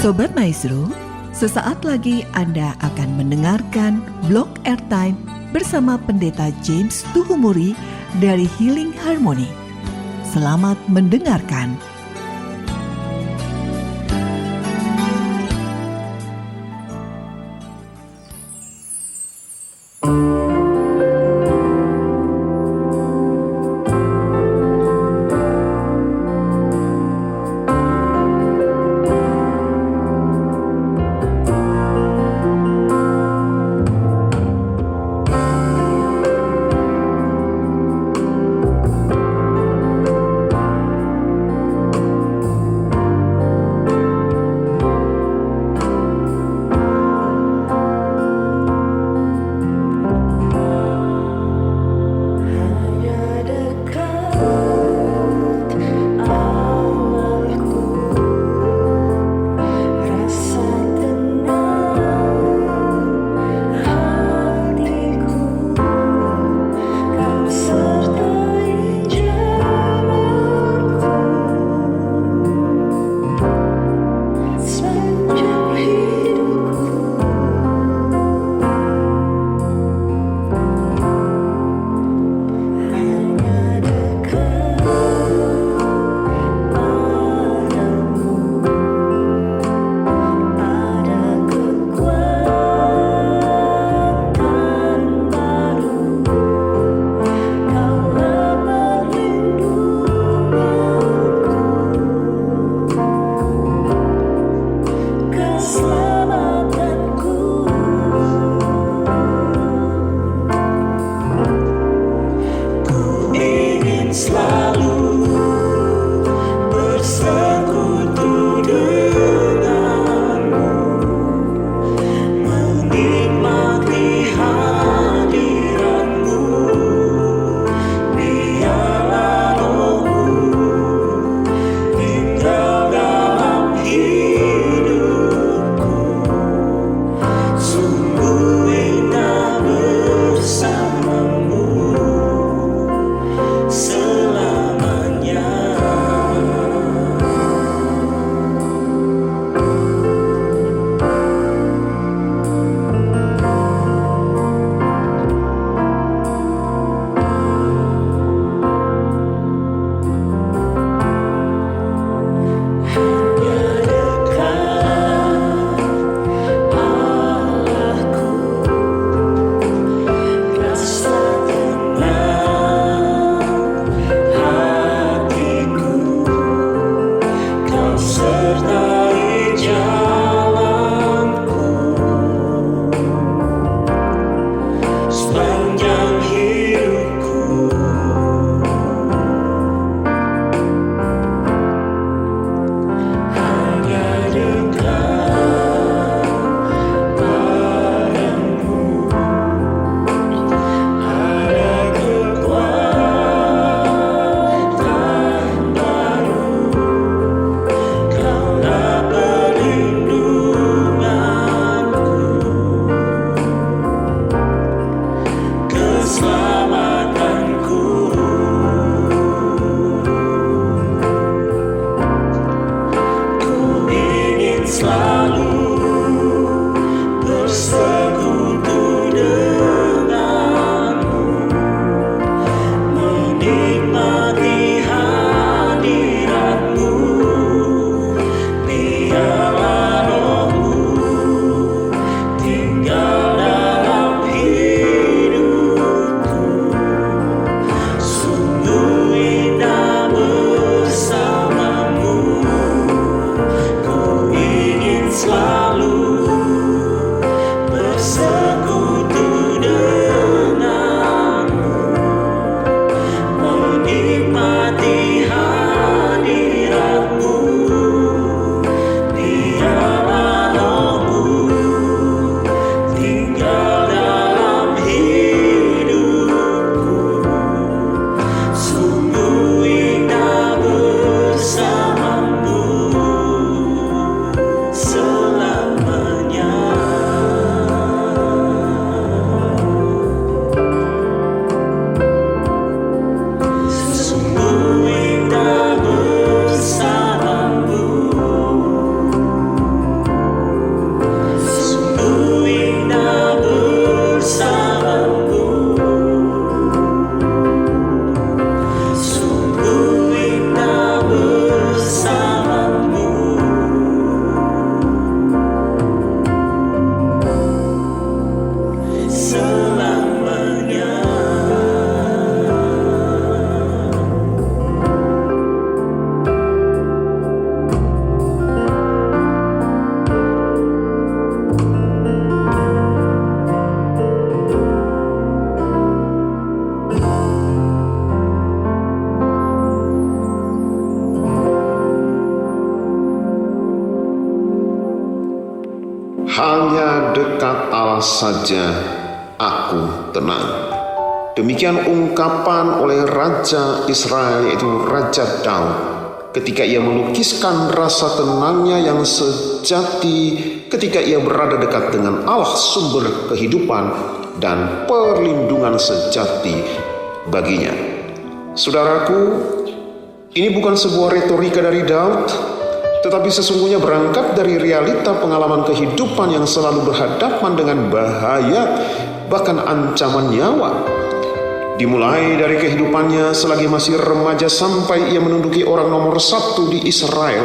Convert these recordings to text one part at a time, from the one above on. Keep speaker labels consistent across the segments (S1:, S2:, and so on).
S1: Sobat Maestro, sesaat lagi Anda akan mendengarkan Blog Airtime bersama Pendeta James Tuhumuri dari Healing Harmony. Selamat mendengarkan.
S2: hanya dekat Allah saja aku tenang. Demikian ungkapan oleh Raja Israel, yaitu Raja Daud, ketika ia melukiskan rasa tenangnya yang sejati ketika ia berada dekat dengan Allah, sumber kehidupan dan perlindungan sejati baginya. Saudaraku, ini bukan sebuah retorika dari Daud, tetapi sesungguhnya berangkat dari realita pengalaman kehidupan yang selalu berhadapan dengan bahaya, bahkan ancaman nyawa. Dimulai dari kehidupannya selagi masih remaja sampai ia menduduki orang nomor 1 di Israel,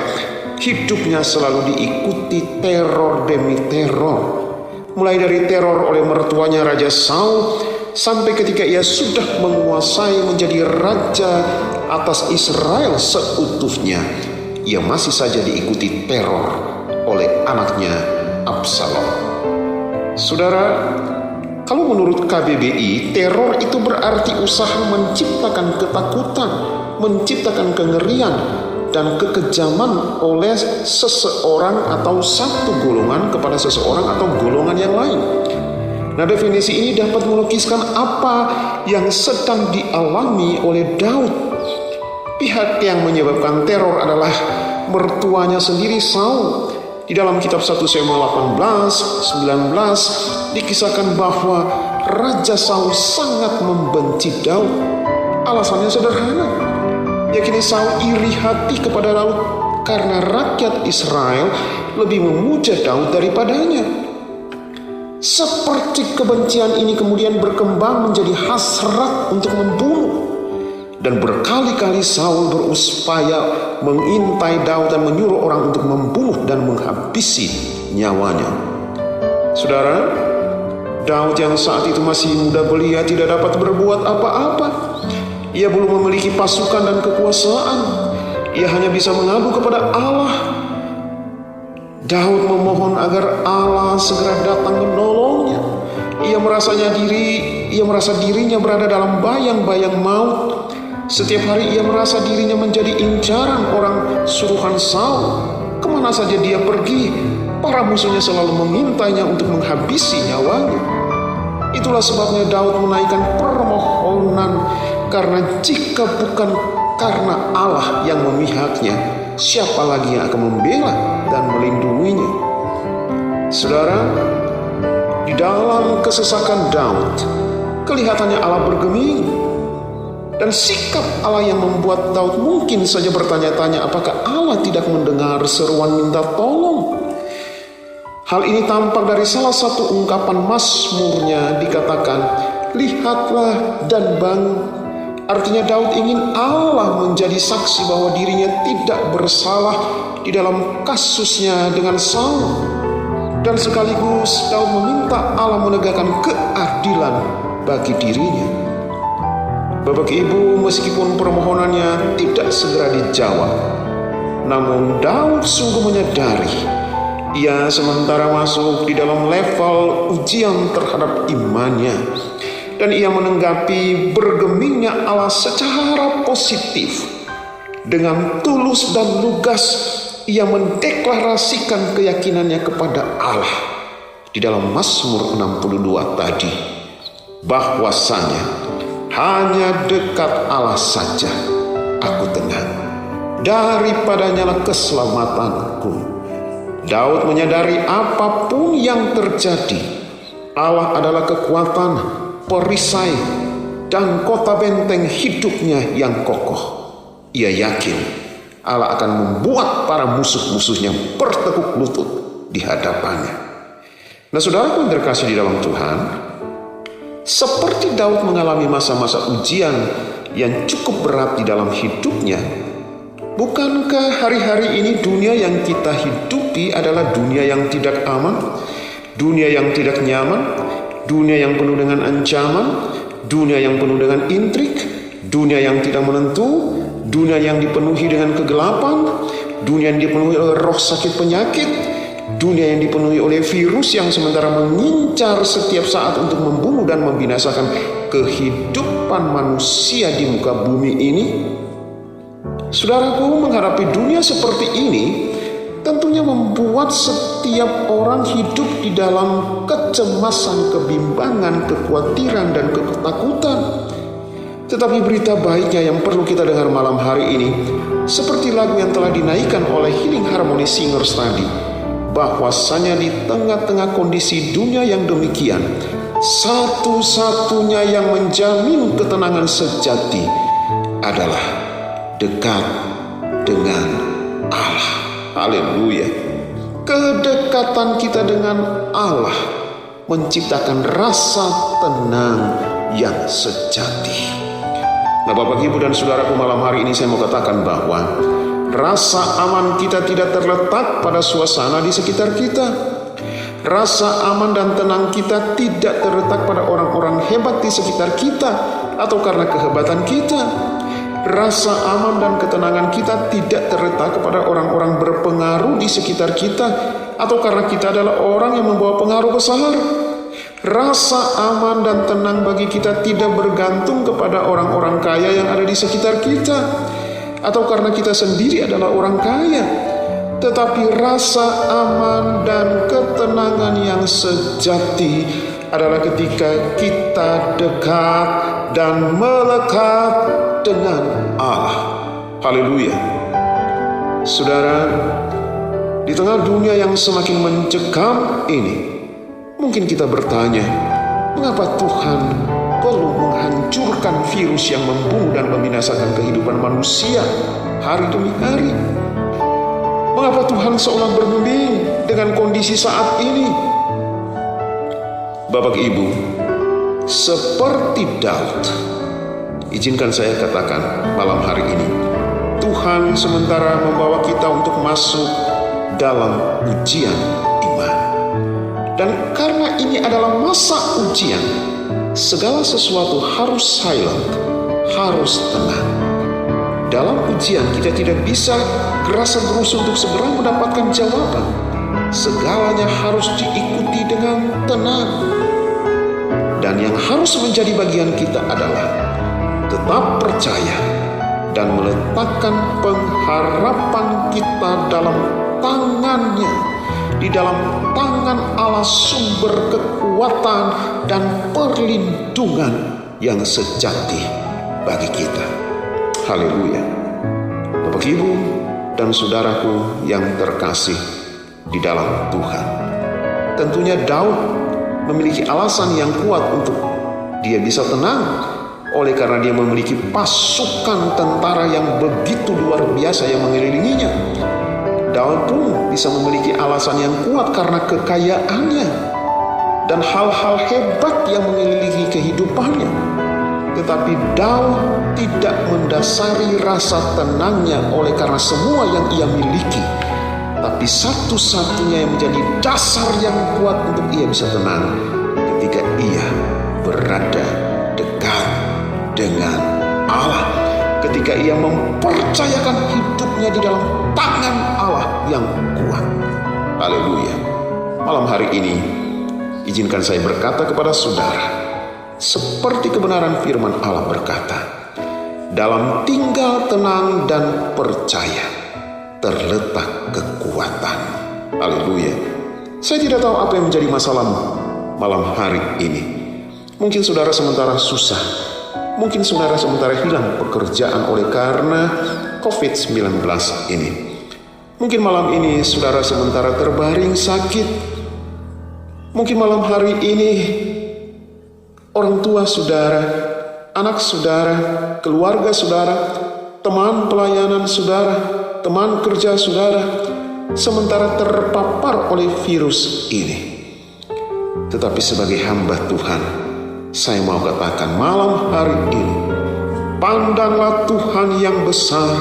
S2: hidupnya selalu diikuti teror demi teror. Mulai dari teror oleh mertuanya Raja Saul, sampai ketika ia sudah menguasai menjadi raja atas Israel seutuhnya, ia masih saja diikuti teror oleh anaknya Absalom. Saudara, kalau menurut KBBI, teror itu berarti usaha menciptakan ketakutan, menciptakan kengerian dan kekejaman oleh seseorang atau satu golongan kepada seseorang atau golongan yang lain. Nah, definisi ini dapat melukiskan apa yang sedang dialami oleh Daud. Pihak yang menyebabkan teror adalah mertuanya sendiri, Saul. Di dalam kitab 1 Samuel 18:19 dikisahkan bahwa Raja Saul sangat membenci Daud. Alasannya sederhana, yakni Saul iri hati kepada Daud karena rakyat Israel lebih memuja Daud daripadanya. Seperti kebencian ini kemudian berkembang menjadi hasrat untuk membunuh. Dan berkali-kali Saul berupaya mengintai Daud dan menyuruh orang untuk membunuh dan menghabisi nyawanya. Saudara, Daud yang saat itu masih muda belia tidak dapat berbuat apa-apa. Ia belum memiliki pasukan dan kekuasaan. Ia hanya bisa mengadu kepada Allah. Daud memohon agar Allah segera datang menolongnya. Ia merasa dirinya berada dalam bayang-bayang maut. Setiap hari ia merasa dirinya menjadi incaran orang suruhan Saul. Kemana saja dia pergi, para musuhnya selalu mengintainya untuk menghabisi nyawanya. Itulah sebabnya Daud menaikkan permohonan, karena jika bukan karena Allah yang memihaknya, siapa lagi yang akan membela dan melindunginya? Saudara, di dalam kesesakan Daud, kelihatannya Allah bergeming. Dan sikap Allah yang membuat Daud mungkin saja bertanya-tanya, apakah Allah tidak mendengar seruan minta tolong? Hal ini tampak dari salah satu ungkapan Mazmurnya, dikatakan, lihatlah dan bangun. Artinya Daud ingin Allah menjadi saksi bahwa dirinya tidak bersalah di dalam kasusnya dengan Saul. Dan sekaligus Daud meminta Allah menegakkan keadilan bagi dirinya. Bapak Ibu, meskipun permohonannya tidak segera dijawab, namun Daud sungguh menyadari ia sementara masuk di dalam level ujian terhadap imannya, dan ia menanggapi bergemingnya Allah secara positif. Dengan tulus dan lugas ia mendeklarasikan keyakinannya kepada Allah di dalam Mazmur 62 tadi, bahwasanya hanya dekat Allah saja aku tenang, daripadanya lah keselamatanku. Daud menyadari apapun yang terjadi, Allah adalah kekuatan, perisai, dan kota benteng hidupnya yang kokoh. Ia yakin Allah akan membuat para musuh-musuhnya bertekuk lutut di hadapannya. Nah, saudaraku yang terkasih di dalam Tuhan, seperti Daud mengalami masa-masa ujian yang cukup berat di dalam hidupnya, bukankah hari-hari ini dunia yang kita hidupi adalah dunia yang tidak aman, dunia yang tidak nyaman, dunia yang penuh dengan ancaman, dunia yang penuh dengan intrik, dunia yang tidak menentu, dunia yang dipenuhi dengan kegelapan, dunia yang dipenuhi oleh roh sakit penyakit, dunia yang dipenuhi oleh virus yang sementara mengincar setiap saat untuk membunuh dan membinasakan kehidupan manusia di muka bumi ini. Saudaraku, menghadapi dunia seperti ini, tentunya membuat setiap orang hidup di dalam kecemasan, kebimbangan, kekhawatiran, dan ketakutan. Tetapi berita baiknya yang perlu kita dengar malam hari ini, seperti lagu yang telah dinaikkan oleh Healing Harmony Singers tadi, bahwasanya di tengah-tengah kondisi dunia yang demikian, satu-satunya yang menjamin ketenangan sejati adalah dekat dengan Allah. Haleluya. Kedekatan kita dengan Allah menciptakan rasa tenang yang sejati. Nah, Bapak, Ibu, dan Saudaraku, malam hari ini saya mau katakan bahwa rasa aman kita tidak terletak pada suasana di sekitar kita. Rasa aman dan tenang kita tidak terletak pada orang-orang hebat di sekitar kita atau karena kehebatan kita. Rasa aman dan ketenangan kita tidak terletak kepada orang-orang berpengaruh di sekitar kita atau karena kita adalah orang yang membawa pengaruh besar. Rasa aman dan tenang bagi kita tidak bergantung kepada orang-orang kaya yang ada di sekitar kita atau karena kita sendiri adalah orang kaya. Tetapi rasa aman dan ketenangan yang sejati adalah ketika kita dekat dan melekat dengan Allah. Haleluya. Saudara, di tengah dunia yang semakin mencekam ini, mungkin kita bertanya, mengapa Tuhan perlu menghancurkan virus yang membunuh dan membinasakan kehidupan manusia hari demi hari? Mengapa Tuhan seolah bergeming dengan kondisi saat ini? Bapak Ibu, seperti Daud, izinkan saya katakan malam hari ini, Tuhan sementara membawa kita untuk masuk dalam ujian iman. Dan karena ini adalah masa ujian, segala sesuatu harus silent, harus tenang. Dalam ujian kita tidak bisa gerasa-gerusu untuk segera mendapatkan jawaban. Segalanya harus diikuti dengan tenang. Dan yang harus menjadi bagian kita adalah tetap percaya dan meletakkan pengharapan kita dalam tangannya, di dalam tangan Allah, sumber kekuatan dan perlindungan yang sejati bagi kita. Haleluya. Bapak, Ibu, dan Saudaraku yang terkasih di dalam Tuhan, tentunya Daud memiliki alasan yang kuat untuk dia bisa tenang, oleh karena dia memiliki pasukan tentara yang begitu luar biasa yang mengelilinginya. Daud pun bisa memiliki alasan yang kuat karena kekayaannya dan hal-hal hebat yang mengelilingi kehidupannya. Tetapi Daud tidak mendasari rasa tenangnya oleh karena semua yang ia miliki. Tapi satu-satunya yang menjadi dasar yang kuat untuk ia bisa tenang ketika ia berada dekat dengan Allah. Ketika ia mempercayakan hidupnya di dalam tangan Allah yang kuat. Haleluya. Malam hari ini, izinkan saya berkata kepada saudara, seperti kebenaran firman Allah berkata, dalam tinggal tenang dan percaya terletak kekuatan. Haleluya. Saya tidak tahu apa yang menjadi masalah malam hari ini. Mungkin saudara sementara susah. Mungkin saudara sementara hilang pekerjaan oleh karena COVID-19 ini. Mungkin malam ini saudara sementara terbaring sakit. Mungkin malam hari ini orang tua saudara, anak saudara, keluarga saudara, teman pelayanan saudara, teman kerja saudara, sementara terpapar oleh virus ini. Tetapi sebagai hamba Tuhan, saya mau katakan malam hari ini, pandanglah Tuhan yang besar.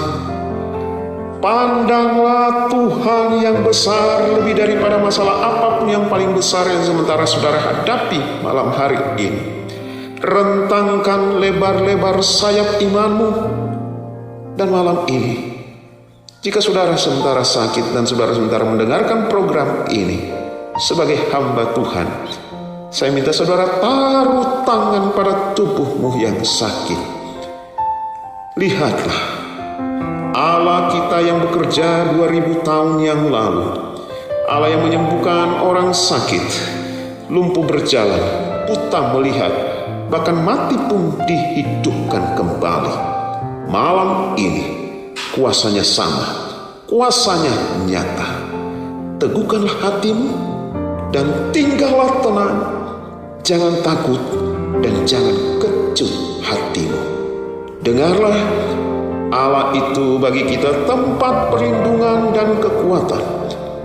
S2: Pandanglah Tuhan yang besar lebih daripada masalah apapun yang paling besar yang sementara saudara hadapi malam hari ini. Rentangkan lebar-lebar sayap imanmu. Dan malam ini, jika saudara sementara sakit dan saudara sementara mendengarkan program ini sebagai hamba Tuhan, saya minta saudara taruh tangan pada tubuhmu yang sakit. Lihatlah Allah kita yang bekerja 2000 tahun yang lalu, Allah yang menyembuhkan orang sakit, lumpuh berjalan, buta melihat, bahkan mati pun dihidupkan kembali. Malam ini kuasanya sama, kuasanya nyata. Teguhkanlah hatimu dan tinggallah tenang. Jangan takut dan jangan kecut hatimu. Dengarlah, Allah itu bagi kita tempat perlindungan dan kekuatan.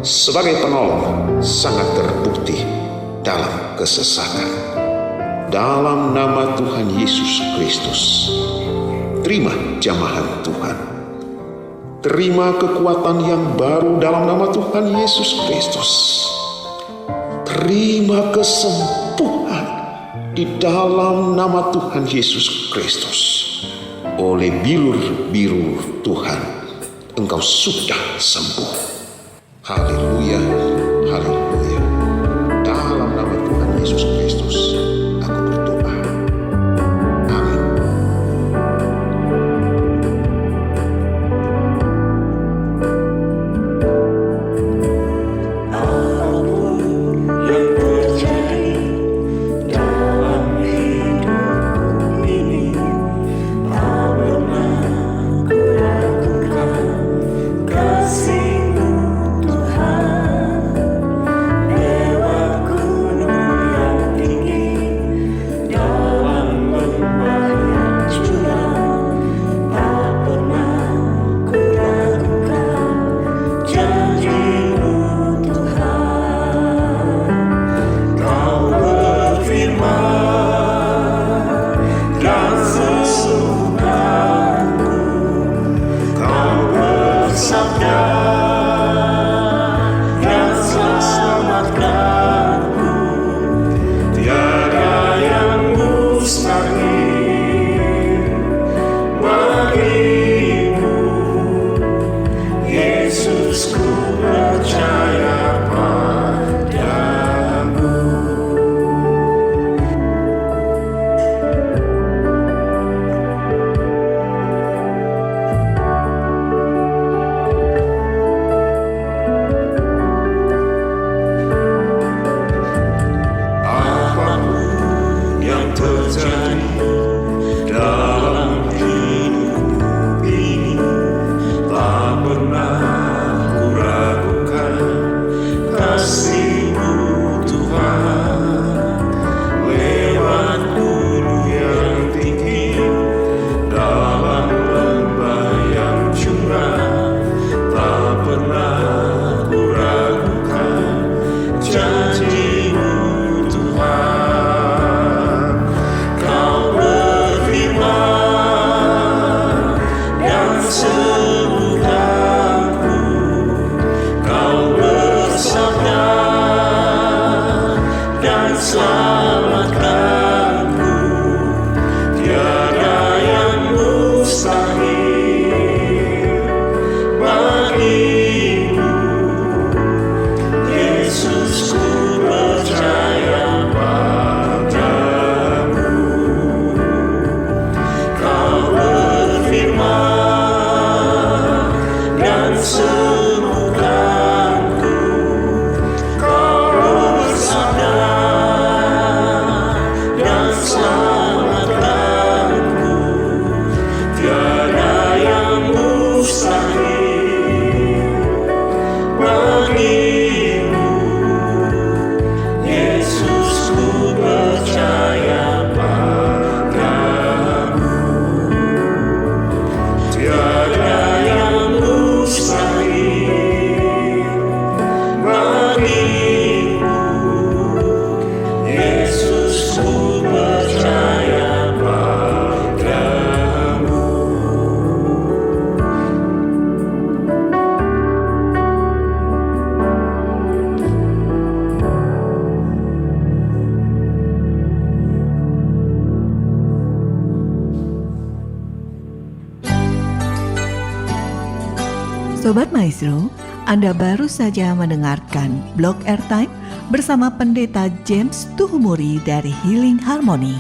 S2: Sebagai penolong sangat terbukti dalam kesesakan. Dalam nama Tuhan Yesus Kristus, terima jamahan Tuhan. Terima kekuatan yang baru dalam nama Tuhan Yesus Kristus. Terima kesembuhan di dalam nama Tuhan Yesus Kristus. Oleh bilur-bilur Tuhan, engkau sudah sembuh. Haleluya, haleluya. Dalam nama Tuhan Yesus Kristus, aku berdoa. Amin.
S1: Sobat Maestro, Anda baru saja mendengarkan Blog Airtime bersama Pendeta James Tuhumuri dari Healing Harmony.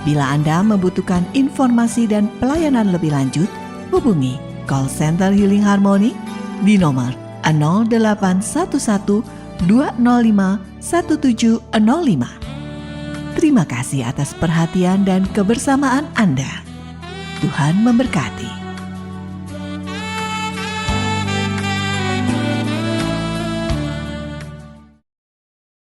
S1: Bila Anda membutuhkan informasi dan pelayanan lebih lanjut, hubungi call center Healing Harmony di nomor 0811 205 1705. Terima kasih atas perhatian dan kebersamaan Anda. Tuhan memberkati.